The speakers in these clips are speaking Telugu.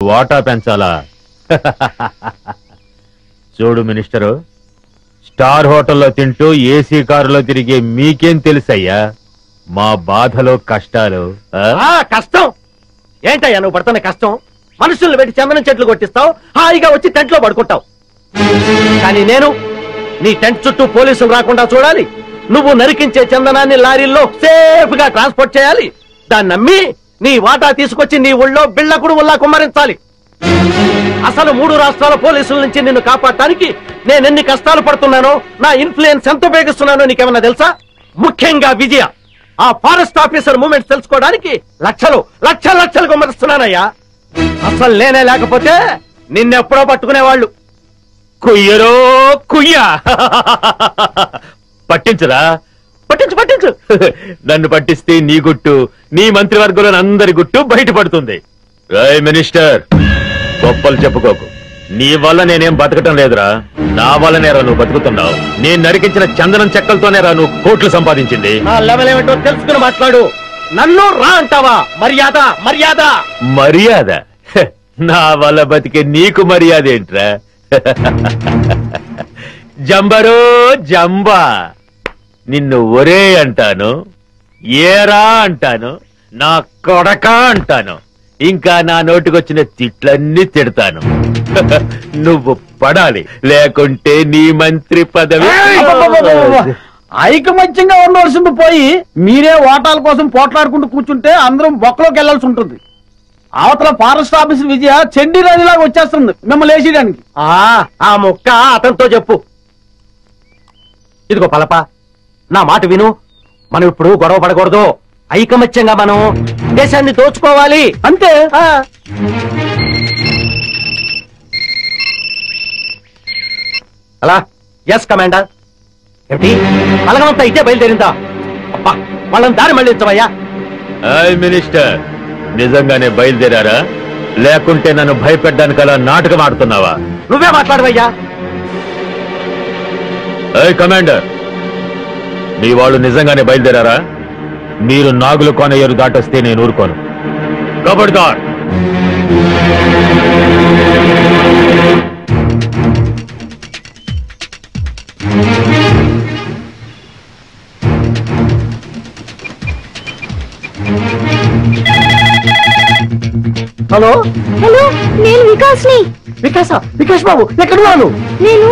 వాటా పెంచాలా? చూడు మినిస్టరు, స్టార్ హోటల్లో తింటూ ఏసీ కారులో తిరిగే మీకేం తెలుసయ్యా మా బాధలో కష్టాలు? కష్టం ఏంటయ్యా నువ్వు పడుతున్న కష్టం? మనుషుల్ని పెట్టి చందనం చెట్లు కొట్టిస్తావు, హాయిగా వచ్చి టెంట్ లో పడుకుంటావు. కానీ నేను నీ టెంట్ చుట్టూ పోలీసులు రాకుండా చూడాలి, నువ్వు నరికించే చందనాన్ని లారీల్లో సేఫ్ గా ట్రాన్స్పోర్ట్ చేయాలి, దాన్ని నమ్మి నీ వాటా తీసుకొచ్చి నీ ఊళ్ళో బిళ్ళకుడు ఉల్లా కుమ్మరించాలి. అసలు 3 రాష్ట్రాల పోలీసుల నుంచి నిన్ను కాపాడటానికి నేనెన్ని కష్టాలు పడుతున్నానో, నా ఇన్ఫ్లుయెన్స్ ఎంత ఉపయోగిస్తున్నానో నీకేమన్నా తెలుసా? ముఖ్యంగా విజయ, ఆ ఫారెస్ట్ ఆఫీసర్ మూమెంట్స్ తెలుసుకోవడానికి లక్షలు లక్షలు లక్షలు కుమ్మరిస్తున్నానయ్యా. అసలు నేనే లేకపోతే నిన్నెప్పుడో పట్టుకునేవాళ్ళు. కుయ్యరో కుయ్యా పట్టించురా, పట్టించు పట్టించు. నన్ను పట్టిస్తే నీ గుట్టు, నీ మంత్రివర్గంలోని అందరి గుట్టు బయటపడుతుంది. రాయ్ మినిస్టర్, గొప్పలు చెప్పుకోకు. నీ వల్ల నేనేం బతకటం లేదురా, నా వల్లనేరా నువ్వు బతుకుతున్నావు. నేను నరికించిన చందనం చెక్కలతోనేరా నువ్వు కోట్లు సంపాదించింది. నా లెవెల్ ఏమిటో తెలుసుకుని మాట్లాడు. నన్ను రా అంటావా? మర్యాద మర్యాద మర్యాద? నా వల్ల బతికే నీకు మర్యాద ఏంట్రా? జంబరో జంబా, నిన్ను ఒరే అంటాను, ఏరా అంటాను, నా కొడక అంటాను, ఇంకా నా నోటికొచ్చిన తిట్లన్నీ తిడతాను. నువ్వు పడాలి, లేకుంటే నీ మంత్రి పదవి. ఐకమత్యంగా ఉండవలసింది పోయి మీరే ఓటాల కోసం పోట్లాడుకుంటూ కూర్చుంటే అందరం బొక్కలోకి వెళ్లాల్సి ఉంటుంది. అవతల ఫారెస్ట్ ఆఫీసర్ విజయ చెండి రాజులాగా వచ్చేస్తుంది మిమ్మల్ని వేసేయడానికి. ఆ ముక్క అతనితో చెప్పు. ఇదిగో పలప, నా మాట విను. మనం ఇప్పుడు గొడవ పడకూడదు, ఐకమత్యంగా మనం దేశాన్ని దోచుకోవాలి అంతే. అలా ఎస్ కమాండర్. ఏమిటి బలగమంతా ఇదే బయలుదేరిందా? అబ్బా, వాళ్ళని దారి మళ్ళించవయ్యా. మినిస్టర్, నిజంగానే బయలుదేరారా, లేకుంటే నన్ను భయపెట్టడానికి అలా నాటకం ఆడుతున్నావా? నువ్వే మాట్లాడవయ్యా. కమాండర్, మీ వాళ్ళు నిజంగానే బయలుదేరారా? మీరు నాగుల కోనయ్యరు దాటొస్తే నేను ఊరుకోను. కబడ్దార్. హలో హలో, నేను వికాస్ని. వికాస్ బాబు ఎక్కడున్నాను? నేను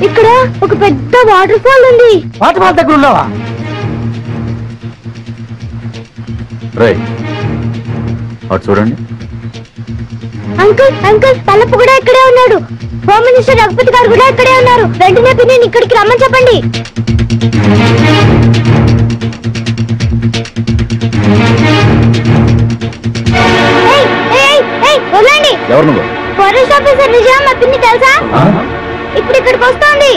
ఇక్కడ ఒక పెద్ద వాటర్ ఫాల్ ఉంది. వాటర్ ఫాల్ దగ్గర ఉన్నావా? రేయ్, అటు చూడండి. అంకుల్ అంకుల్, తలపు కూడా ఇక్కడే ఉన్నాడు. హోమ్ మినిస్టర్ రఘుపతి గారు కూడా ఇక్కడే ఉన్నారు. వెంటనే పిన్ని ఇక్కడికి రమ్మని చెప్పండి. వదలండి. ఎవరు నువ్వు? ఫారెస్ట్ ఆఫీసర్ విజయ, మా పిన్ని తెలుసా? ఇప్పుడు ఇక్కడికి వస్తోంది.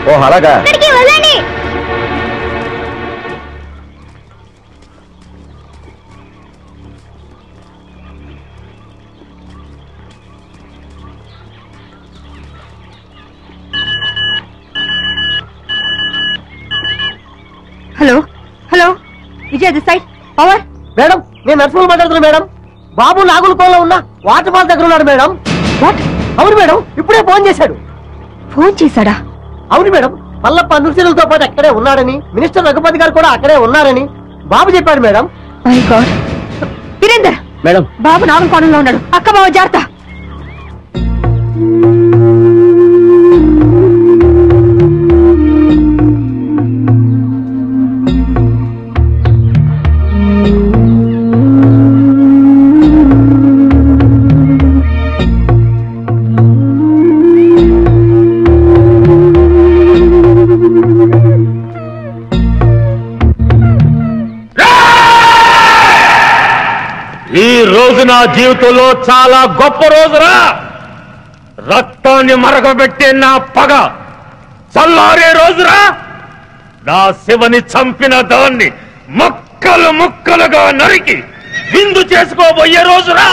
ఓ అలాగా. ఇక్కడికి వదలండి. Hello hello, Vijay this side, power. Madam, నేను నర్సింహ మాట్లాడుతున్నా మేడం. బాబు నాగుల కోలో ఉన్న వాటర్ ఫాల్ దగ్గర ఉన్నాడు మేడం. వాట్? అవును మేడం, ఇప్పుడే ఫోన్ చేశాడు. ఫోన్ చేశాడా? అవును మేడం, మల్లప్ప నృసింహులతో పాటు అక్కడే ఉన్నాడని, మినిస్టర్ రఘుపతి గారు కూడా అక్కడే ఉన్నారని బాబు చెప్పాడు madam. My god. Virender madam, బాబు నాగుల కోణంలో ఉన్నాడు. అక్క బావ జాగ్రత్త. ఈ రోజు నా జీవితంలో చాలా గొప్ప రోజురా. రక్తాన్ని మరగబెట్టే నా పగ చల్లారే రోజురా. నా శివని చంపిన దాన్ని ముక్కలు ముక్కలుగా నరికి విందు చేసుకోబోయే రోజురా.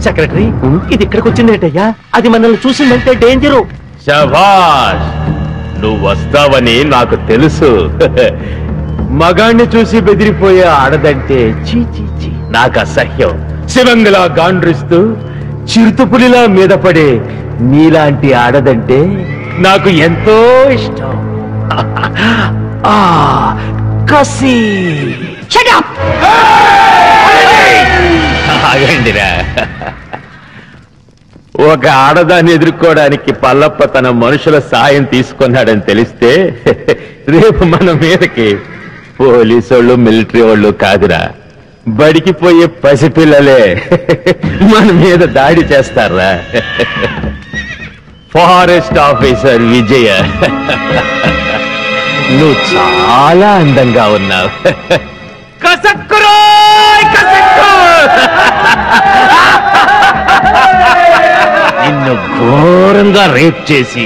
సెక్రటరీ ఇది ఇక్కడికి వచ్చిందేటయ్యా? అది మనల్ని చూసిందంటే డేంజరు. శభాష్, నువ్వు వస్తావని నాకు తెలుసు. మగాణ్ణి చూసి బెదిరిపోయే ఆడదంటే చీ చీ చీ నాకు అసహ్యం. శివంగిలా గాండ్రిస్తూ చిరుతపులిలా మీద పడే నీలాంటి ఆడదంటే నాకు ఎంతో ఇష్టం. కసి ఆగండిరా. ఒక ఆడదాన్ని ఎదుర్కోవడానికి పల్లప్ప తన మనుషుల సాయం తీసుకున్నాడని తెలిస్తే రేపు మన మీదకి పోలీసోళ్ళు మిలిటరీ వాళ్ళు కాదురా, బడికి పోయే పసిపిల్లలే మన మీద దాడి చేస్తారా. ఫారెస్ట్ ఆఫీసర్ విజయ, నువ్వు చాలా అందంగా ఉన్నావు. నిన్ను ఘోరంగా రేప్ చేసి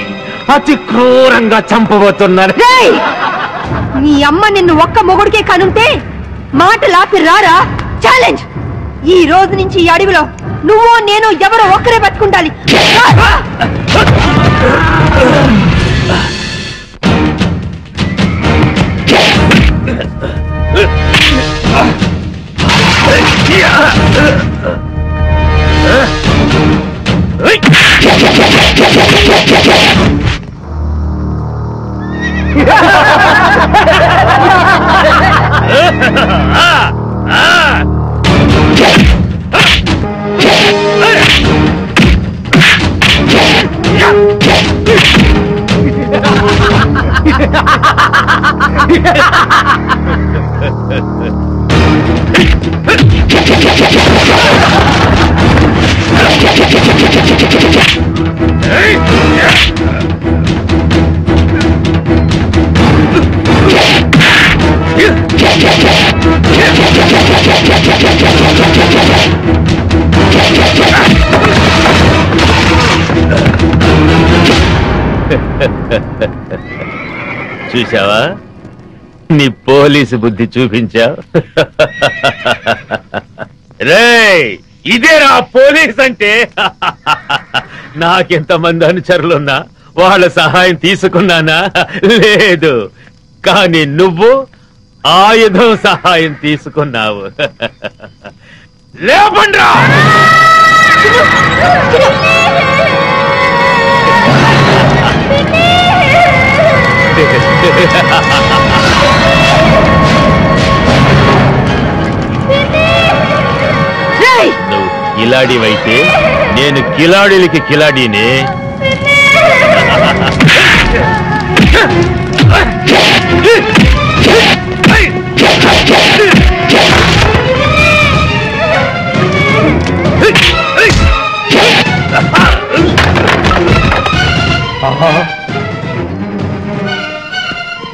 అతి క్రూరంగా చంపబోతున్నాను. నీ అమ్మ నిన్ను ఒక్క మొగుడికే కనుంటే మాటలాపి రారా. ఛాలెంజ్. ఈ రోజు నుంచి ఈ అడవిలో నువ్వు నేను ఎవరో ఒక్కరే బతుకుండాలి. చూసావా, నీ పోలీసు బుద్ధి చూపించావు. రేయ్, ఇదేరా పోలీస్ అంటే. నాకెంతమంది అనుచరులున్నా వాళ్ళ సహాయం తీసుకున్నానా? లేదు. కానీ నువ్వు ఆయుధం సహాయం తీసుకున్నావు. లేపండ్రా. నువ్వు కిలాడివైతే నేను కిలాడీలకి కిలాడీనే.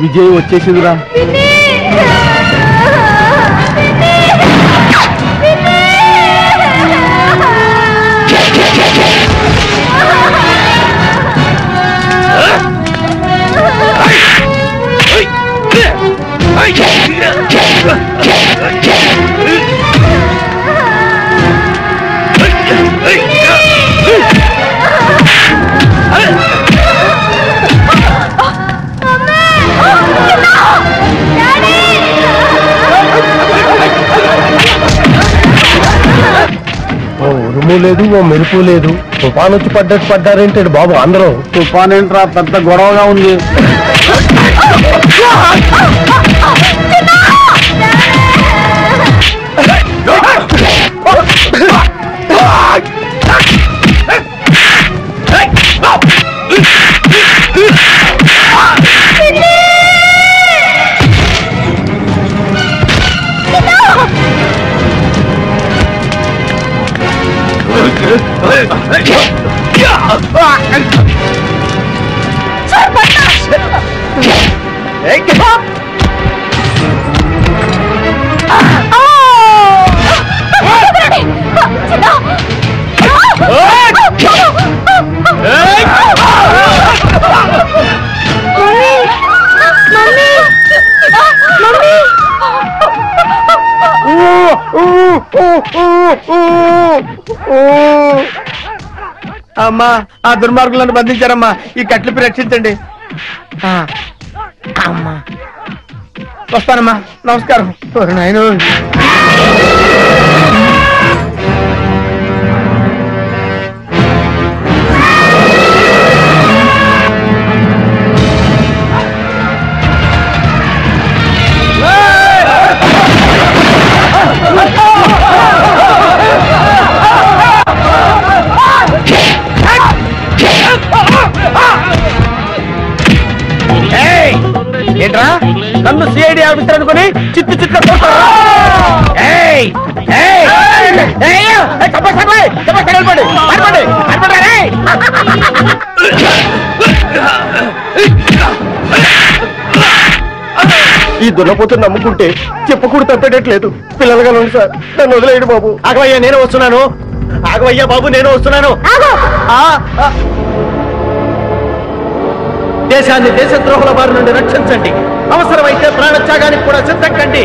విజయ్ వచ్చేసిందిరా. ఉరుము లేదు, ఓ మెరుపు లేదు. తుఫాన్ వచ్చి పడ్డట్టు పడ్డారేంటాడు బాబు అందరూ. తుఫాన్ ఏంట్రా, పెద్ద గొడవగా ఉంది. అమ్మా ఆ దుర్మార్గులను బంధించారమ్మా ఈ కట్లిపి రక్షించండి అమ్మా వస్తానమ్మా నమస్కారం నాయన ఏంట్రా నన్ను సిఐడి ఆఫీసర్ అనుకుని చిత్తు చిత్త ఈ దున్నపోతుని నమ్ముకుంటే చెప్పకూడదు తప్పేటట్లేదు పిల్లలుగా ఉంది సార్ నన్ను వదిలేయండి బాబు ఆగవయ్యా నేను వస్తున్నాను ఆగవయ్యా బాబు నేను వస్తున్నాను దేశాన్ని దేశద్రోహుల బారి నుండి రక్షించండి అవసరమైతే ప్రాణత్యాగానికి కూడా సిద్ధం కండి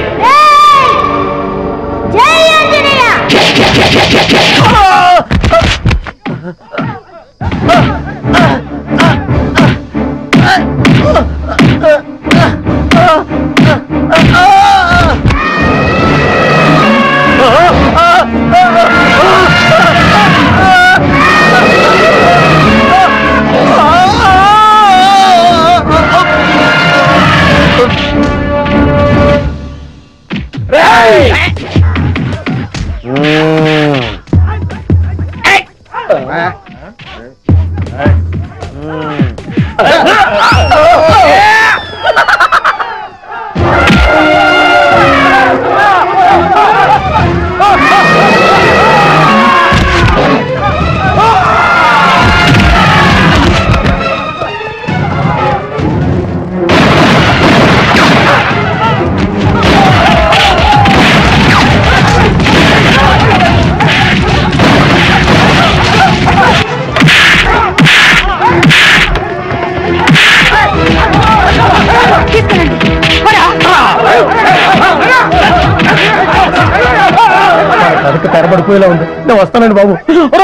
తెరబడిపోయేలా ఉంది నేను వస్తానండి బాబు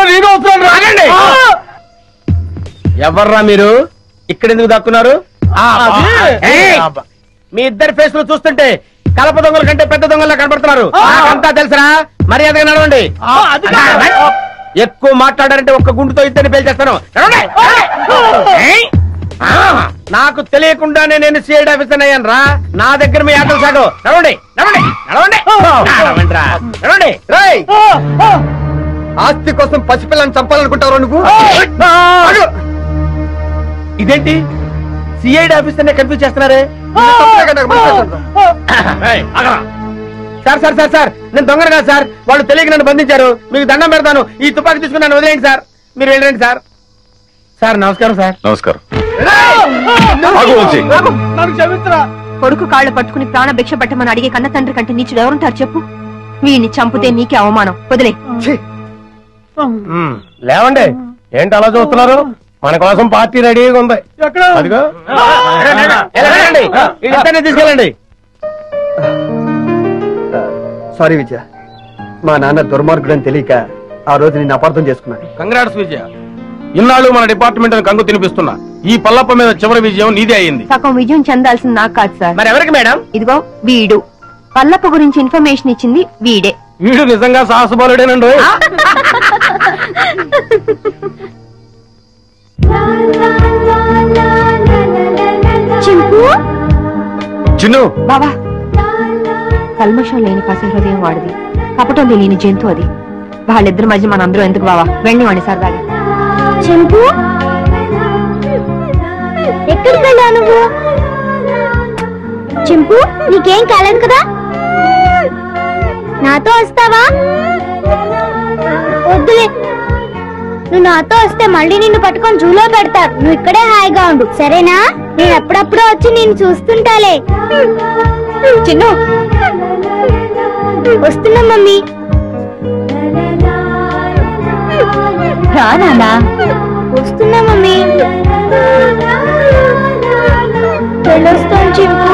నేను వస్తున్నాను రానండి ఎవర్రా మీరు ఇక్కడ ఎందుకు దాక్కున్నారు మీ ఇద్దరి ఫేస్ లో చూస్తుంటే కలప దొంగల కంటే పెద్ద దొంగలా కనబడుతున్నారు అంతా తెలుసరా మర్యాదగా నడవండి ఎక్కువ మాట్లాడారంటే ఒక్క గుండుతో ఇద్దరిని పేల్చేస్తాను నాకు తెలియకుండానే నేను సిఐడి ఆఫీసర్ అయ్యాను రా నా దగ్గర మీ ఆటలు సాగు నడవండి నడవండి నడవండి నడవండి రేయ్ ఆస్తి కోసం పసిపిల్లని చంపాలనుకుంటావు నువ్వు ఇదేంటి సిఐడి ఆఫీసర్ కన్ఫ్యూజ్ చేస్తున్నారే సార్ సార్ సార్ సార్ నేను దొంగను కాదు సార్ వాళ్ళు తెలియక నన్ను బంధించారు మీకు దండం పెడతాను ఈ తుపాకీ తీసుకుని నన్ను వదిలేయండి సార్ మీరు వెళ్ళండి సార్ సార్ నమస్కారం సార్ నమస్కారం కొడుకు కాళ్ళు పట్టుకుని ప్రాణ భిక్ష పెట్టమని అడిగే కన్న తండ్రి కంటే నీచుడు ఎవరుంటారు చెప్పు వీడిని చంపితే నీకే అవమానం వదిలే లేవండి ఏంటి అలా చూస్తున్నారు మన కోసం పార్టీ రెడీగా ఉంది తీసుకెళ్ళండి సారీ విజయ మా నాన్న దుర్మార్గుడని తెలియక ఆ రోజు నేను అపార్థం చేసుకున్నాను కంగ్రాట్స్ విజయ ఇన్నాళ్ళు మన డిపార్ట్మెంట్ కంగు తినిపిస్తున్నా ఈ పల్లప్ప మీద చివరి విజయం నీదే అయింది సగం విజయం చెందాల్సింది నాకు కాదు సార్ మరి ఎవరికి మేడం ఇదిగో వీడు పల్లప్ప గురించి ఇన్ఫర్మేషన్ ఇచ్చింది వీడే వీడు నిజంగా సాహసబలుడేనండి చిన్ను బావా కల్మషం లేని పసి హృదయం వాడిది కపటం తెలియని జంతు అది వాళ్ళిద్దరి మధ్య మనందరూ ఎందుకు బావా వెళ్ళి వాడి సరదాగా చెంపు ఎక్కడికి వెళ్ళావు నువ్వు చెంపు నీకేం కాలేదు కదా నాతో వస్తావా వద్దులే నువ్వు నాతో వస్తే మళ్ళీ నిన్ను పట్టుకొని జూలో పెడతారు నువ్వు ఇక్కడే హాయిగా ఉండు సరేనా నేను అప్పుడప్పుడు వచ్చి నేను చూస్తుంటాలే చిన్ను వస్తున్నా మమ్మీ రానా వస్తున్నా మమ్మీ వెళ్ళొస్తాను చెంపు